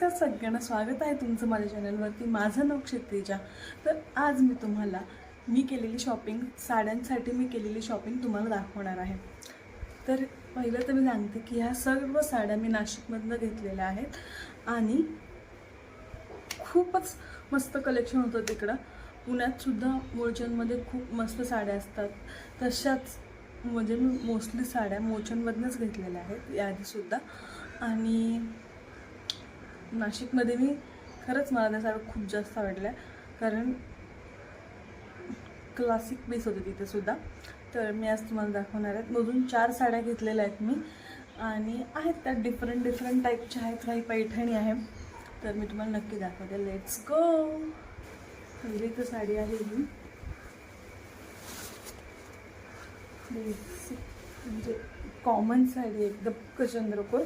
नमस्कार सगळ्यांना, स्वागत आहे तुमचं माझ्या चॅनलवरती. माझं नाव क्षत्रिजा. तर आज मी तुम्हाला केलेली शॉपिंग, साड्यांसाठी मी केलेली शॉपिंग तुम्हाला दाखवणार आहे. तर पहिलं तर मी सांगते की ह्या सर्व साड्या मी नाशिकमधनं घेतलेल्या आहेत आणि खूपच मस्त कलेक्शन होतं तिकडं. पुण्यातसुद्धा मोचनमध्ये खूप मस्त साड्या असतात. तशाच म्हणजे मी मोस्टली साड्या मोचनमधनंच घेतलेल्या आहेत याआधीसुद्धा. आणि नाशिकमध्ये मी खरंच मला त्या साड्या खूप जास्त आवडल्या, कारण क्लासिक पीस होते तिथेसुद्धा. तर मी आज तुम्हाला दाखवणार आहेत. मधून 4 साड्या घेतलेल्या आहेत मी आणि आहेत त्या डिफरंट टाईपच्या आहेत. काही पैठणी आहे, तर मी तुम्हाला नक्की दाखवते. Let's go. पहिली तर साडी आहे ही बेसिक म्हणजे कॉमन साडी, एकदम चंद्रकोर.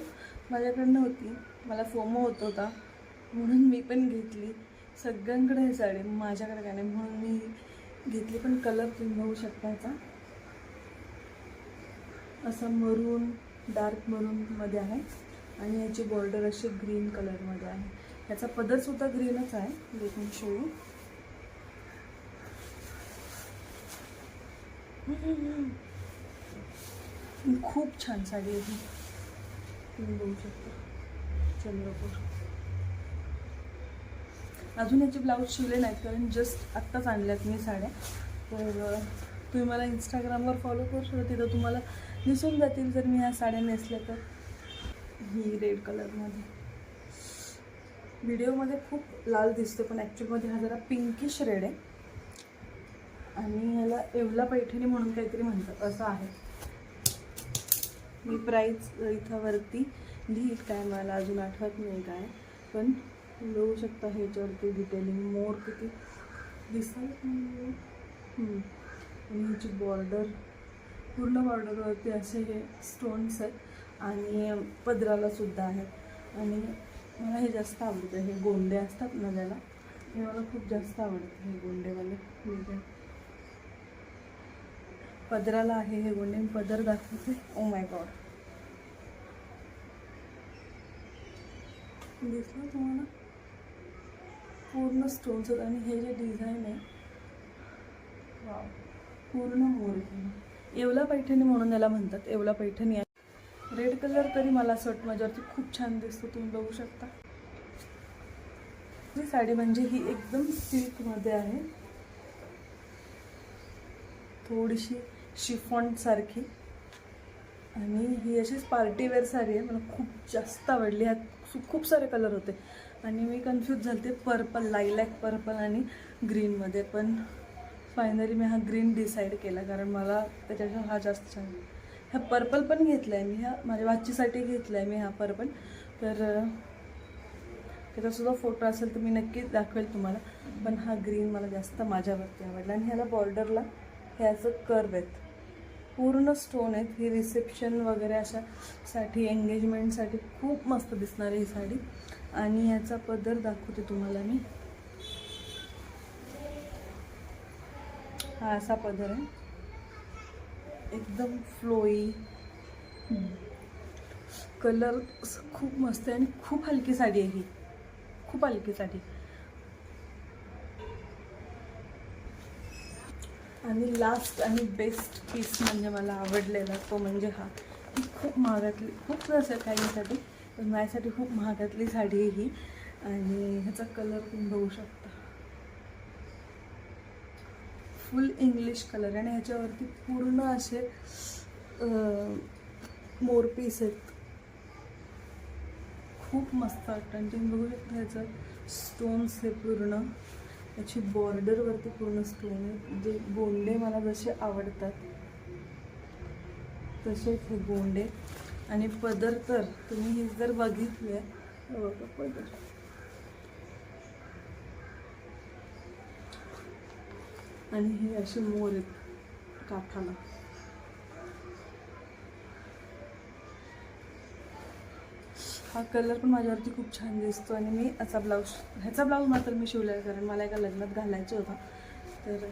माझ्याकडनं होती, मला फोमो होत होता म्हणून मी पण घेतली. सगळ्यांकडे ही साडी, माझ्याकडे काय नाही म्हणून मी घेतली. पण कलर तुम्ही बघू शकता याचा, असा मरून, डार्क मरूनमध्ये आहे आणि याची बॉर्डर अशी ग्रीन कलरमध्ये आहे. याचा पदरसुद्धा ग्रीनच आहे. Let me show you. खूप छान साडी आहे ही, तुम्ही बघू शकता. चंद्रपूर. अजून याचे ब्लाऊज शिवले नाहीत, कारण जस्ट आत्ताच आणल्यात मी साड्या. तर तुम्ही मला इंस्टाग्रामवर फॉलो करू शकता, तिथं तुम्हाला दिसून जातील जर मी ह्या साड्या नेसल्या तर. ही रेड कलरमध्ये, व्हिडिओमध्ये खूप लाल दिसते पण ॲक्च्युअलमध्ये हा जरा पिंकिश रेड आहे आणि ह्याला येवला पैठणी म्हणून काहीतरी म्हणतात असं आहे. मी प्राईस इथं वरती लिहित काय, मला अजून आठवत नाही काय, पण बघू शकता ह्याच्यावरती डिटेलिंग मोर किती दिसतात. आणि ह्याची बॉर्डर, पूर्ण बॉर्डरवरती असे हे स्टोन्स आहेत आणि पदराला सुद्धा आहेत. आणि मला हे जास्त आवडतं, हे गोंडे असतात ना त्याला, हे मला खूप जास्त आवडतं. हे गोंडेवाले पदराला आहे हे गोंडे. पदर दाखवते. ओ माय गॉड, दिसलं तुम्हाला? पूर्ण स्टोन्स आहेत आणि हे जे डिझाईन आहे, वाव, पूर्ण मोर. येवला पैठणी म्हणून याला म्हणतात, येवला पैठणी आहे. रेड कलर तरी मला असं वाटतं माझ्यावरती खूप छान दिसतो, तुम्ही बघू शकता. ही साडी म्हणजे ही एकदम सिल्कमध्ये आहे, थोडीशी शिफॉन सारखी. आणि ही अशीच पार्टीवेअर साडी आहे. मला खूप जास्त आवडली. ह्यात खूप सारे कलर होते आणि मी कन्फ्यूज झाले पर्पल, लायलॅक पर्पल आणि ग्रीनमध्ये. पण फायनली मी हा ग्रीन डिसाईड केला, कारण मला त्याच्यापेक्षा हा जास्त छान. हा पर्पल पण घेतला आहे मी, ह्या माझ्या वाचीसाठी घेतला आहे मी हा पर्पल. तर त्याचासुद्धा फोटो असेल तर मी नक्कीच दाखवेल तुम्हाला. पण हा ग्रीन मला जास्त माझ्यावरती आवडला. आणि ह्याला बॉर्डरला हे असं कर्व आहेत, पूर्ण स्टोन आहेत. ही रिसेप्शन वगैरे अशासाठी, एंगेजमेंटसाठी खूप मस्त दिसणार ही साडी. आणि ह्याचा पदर दाखवते तुम्हाला मी. हा असा पदर आहे, एकदम फ्लोई. कलर खूप मस्त आहे आणि खूप हलकी साडी आहे ही, खूप हलकी साडी. आणि लास्ट आणि बेस्ट पीस म्हणजे मला आवडलेला तो म्हणजे हा. ही खूप महागातली, खूप असं काहीसाठी, पण माझ्यासाठी खूप महागातली साडी आहे ही. आणि ह्याचा कलर तुम्ही बघू शकता, फुल इंग्लिश कलर. आणि ह्याच्यावरती पूर्ण असे मोरपीस आहेत, खूप मस्त वाटतं. आणि तुम्ही बघू शकता ह्याचं स्टोन्स हे पूर्ण, याची बॉर्डरवरती पूर्ण स्टोन आहे. जे गोंडे मला जसे आवडतात तसेच हे गोंडे. आणि पदर तर तुम्ही हे जर बघितले, बघा पदर, आणि हे असे मोर आहेत काठाला. हा कलर पण माझ्यावरती खूप छान दिसतो. आणि मी असा ब्लाऊज, ह्याचा ब्लाऊज मात्र मी शिवला आहे, कारण मला एका लग्नात घालायचं होता. तर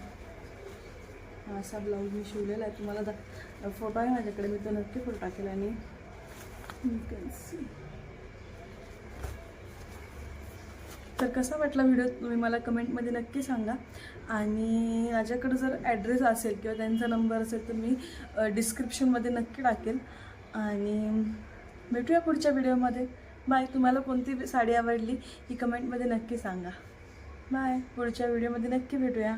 हा असा ब्लाऊज मी शिवलेला आहे. तुम्हाला फोटो आहे माझ्याकडे, मी तो नक्की फोटो टाकेल. आणि यू कॅन सी तर कसा वाटला व्हिडिओ तुम्ही मला कमेंटमध्ये नक्की सांगा. आणि माझ्याकडे जर ॲड्रेस असेल किंवा त्यांचा नंबर असेल तर मी डिस्क्रिप्शनमध्ये नक्की टाकेल. आणि भेटूया पुढच्या व्हिडिओमध्ये. बाय. तुम्हाला कोणती साडी आवडली ही कमेंटमध्ये नक्की सांगा. बाय. पुढच्या व्हिडिओमध्ये नक्की भेटूया.